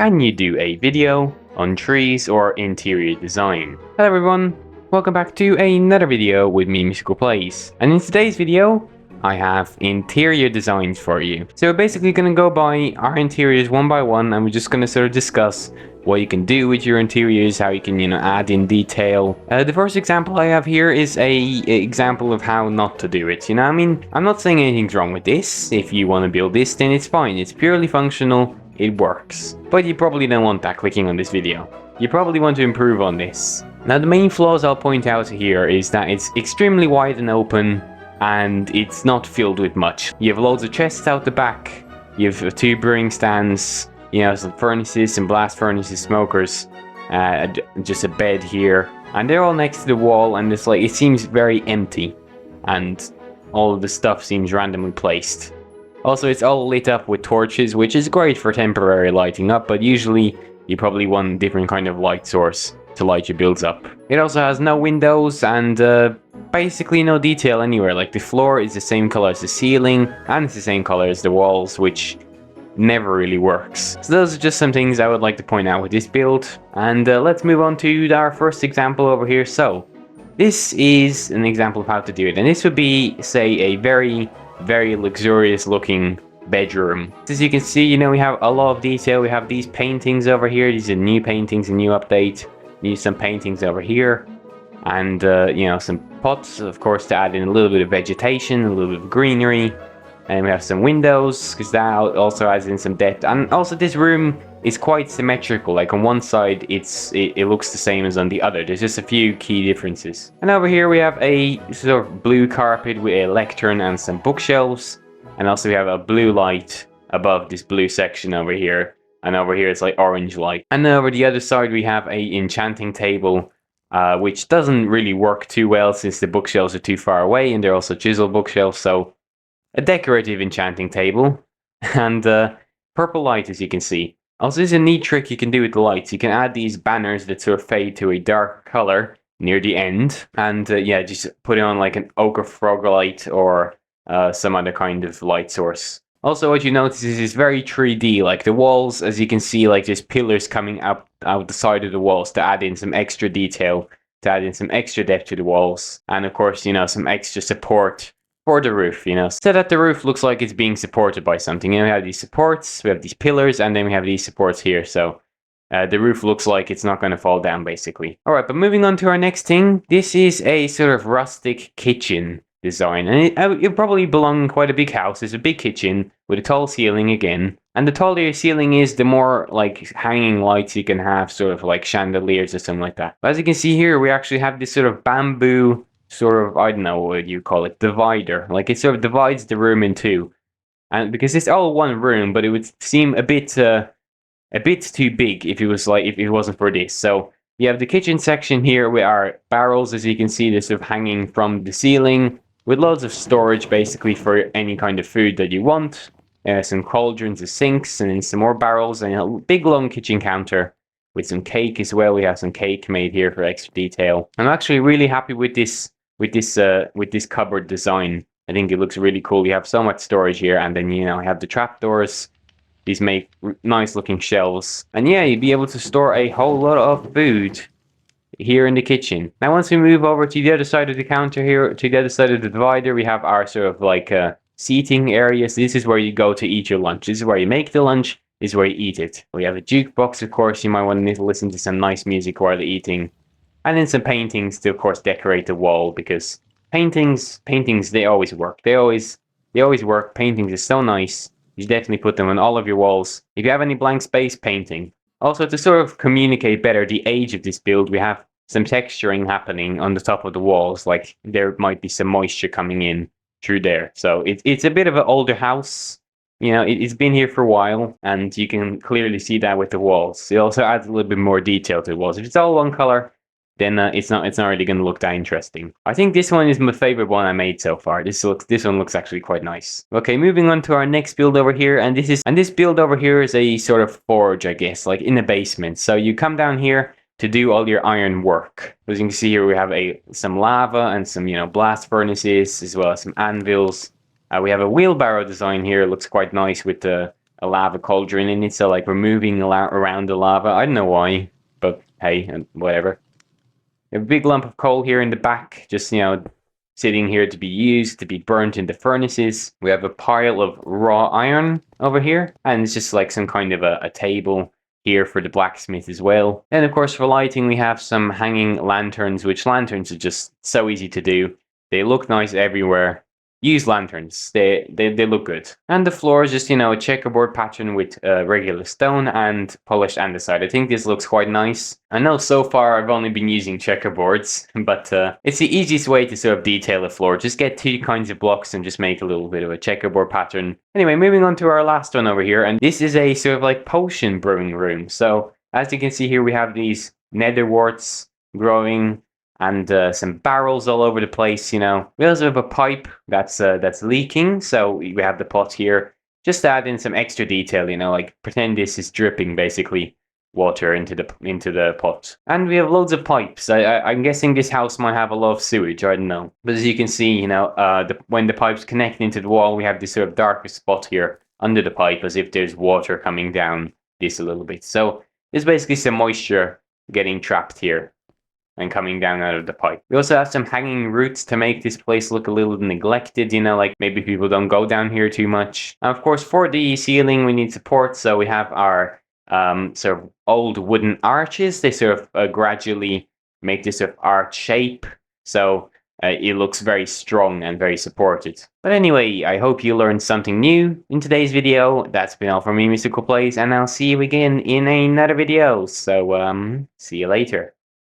and you do a video on trees or interior design. Hello everyone, welcome back to another video with me, Musical Plays. And in today's video, I have interior designs for you. So we're basically going to go by our interiors one by one, and we're just going to sort of discuss what you can do with your interiors, how you can, add in detail. The first example I have here is a example of how not to do it. I mean, I'm not saying anything's wrong with this. If you want to build this, then it's fine. It's purely functional. It works. But you probably don't want that clicking on this video. You probably want to improve on this. Now, the main flaws I'll point out here is that it's extremely wide and open, and it's not filled with much. You have loads of chests out the back. You have 2 brewing stands. Some furnaces, some blast furnaces, smokers, just a bed here, and they're all next to the wall, and it's like, it seems very empty, and all of the stuff seems randomly placed. Also, it's all lit up with torches, which is great for temporary lighting up, but usually you probably want a different kind of light source to light your builds up. It also has no windows and basically no detail anywhere. Like, the floor is the same color as the ceiling, and it's the same color as the walls, which never really works. So those are just some things I would like to point out with this build, and let's move on to our first example over here. So this is an example of how to do it, and this would be, say, a very luxurious looking bedroom. As you can see, we have a lot of detail. We have these paintings over here. These are new paintings, a new update. Need some paintings over here, and some pots, of course, to add in a little bit of vegetation, a little bit of greenery. And we have some windows, because that also adds in some depth. And also, this room is quite symmetrical. Like, on one side, it looks the same as on the other. There's just a few key differences. And over here, we have a sort of blue carpet with a lectern and some bookshelves. And also, we have a blue light above this blue section over here. And over here, it's like orange light. And then over the other side, we have a enchanting table, which doesn't really work too well since the bookshelves are too far away. And they're also chisel bookshelves, so a decorative enchanting table, and purple light, as you can see. Also, there's a neat trick you can do with the lights. You can add these banners that sort of fade to a dark color near the end, and just put it on like an ochre frog light or some other kind of light source. Also, what you notice is it's very 3D. Like, the walls, as you can see, like, there's pillars coming out the side of the walls to add in some extra detail, to add in some extra depth to the walls, and of course, some extra support for the roof, so that the roof looks like it's being supported by something. We have these supports, we have these pillars, and then we have these supports here, so the roof looks like it's not going to fall down, basically. Alright, but moving on to our next thing, this is a sort of rustic kitchen design, and it probably belong in quite a big house. It's a big kitchen with a tall ceiling again, and the taller your ceiling is, the more like hanging lights you can have, sort of like chandeliers or something like that. But as you can see here, we actually have this sort of bamboo sort of, I don't know what you call it, divider. Like, it sort of divides the room in two, and because it's all one room, but it would seem a bit too big if it wasn't for this. So you have the kitchen section here with our barrels, as you can see, they're sort of hanging from the ceiling with loads of storage, basically, for any kind of food that you want. Some cauldrons, and sinks, and then some more barrels, and a big long kitchen counter with some cake as well. We have some cake made here for extra detail. I'm actually really happy with this cupboard design. I think it looks really cool. You have so much storage here, and then you have the trapdoors. These make nice looking shelves, and you'd be able to store a whole lot of food here in the kitchen. Now, once we move over to the other side of the counter here, to the other side of the divider, we have our sort of like seating areas. This is where you go to eat your lunch. This is where you make the lunch. This is where you eat it. We have a jukebox, of course. You might want to listen to some nice music while eating. And then some paintings to, of course, decorate the wall, because paintings, they always work. They always work. Paintings are so nice. You should definitely put them on all of your walls. If you have any blank space, painting. Also, to sort of communicate better the age of this build, we have some texturing happening on the top of the walls. Like, there might be some moisture coming in through there. So it's a bit of an older house. It's been here for a while, and you can clearly see that with the walls. It also adds a little bit more detail to the walls. If it's all one color, then it's not really going to look that interesting. I think this one is my favorite one I made so far. This one looks actually quite nice. Okay, moving on to our next build over here, and this build over here is a sort of forge, I guess, like in the basement. So you come down here to do all your iron work. As you can see here, we have some lava and some blast furnaces, as well as some anvils. We have a wheelbarrow design here. It looks quite nice with a a lava cauldron in it, so like we're moving around the lava. I don't know why, but hey, whatever. A big lump of coal here in the back, just, sitting here to be used, to be burnt in the furnaces. We have a pile of raw iron over here, and it's just like some kind of a table here for the blacksmith as well. And of course for lighting we have some hanging lanterns, which lanterns are just so easy to do. They look nice everywhere. Use lanterns. They look good. And the floor is just, a checkerboard pattern with regular stone and polished andesite. I think this looks quite nice. I know so far I've only been using checkerboards, but it's the easiest way to sort of detail a floor. Just get two kinds of blocks and just make a little bit of a checkerboard pattern. Anyway, moving on to our last one over here, and this is a sort of like potion brewing room. So as you can see here, we have these nether warts growing, and some barrels all over the place. We also have a pipe that's leaking, so we have the pot here. Just add in some extra detail, like pretend this is dripping basically water into the pot. And we have loads of pipes. I'm guessing this house might have a lot of sewage. I don't know, but as you can see, when the pipes connect into the wall, we have this sort of darker spot here under the pipe, as if there's water coming down this a little bit. So there's basically some moisture getting trapped here and coming down out of the pipe. We also have some hanging roots to make this place look a little neglected, like maybe people don't go down here too much. And of course, for the ceiling, we need support, so we have our sort of old wooden arches. They sort of gradually make this sort of arch shape, so it looks very strong and very supported. But anyway, I hope you learned something new in today's video. That's been all from me, Mystical Plays, and I'll see you again in another video. So, see you later.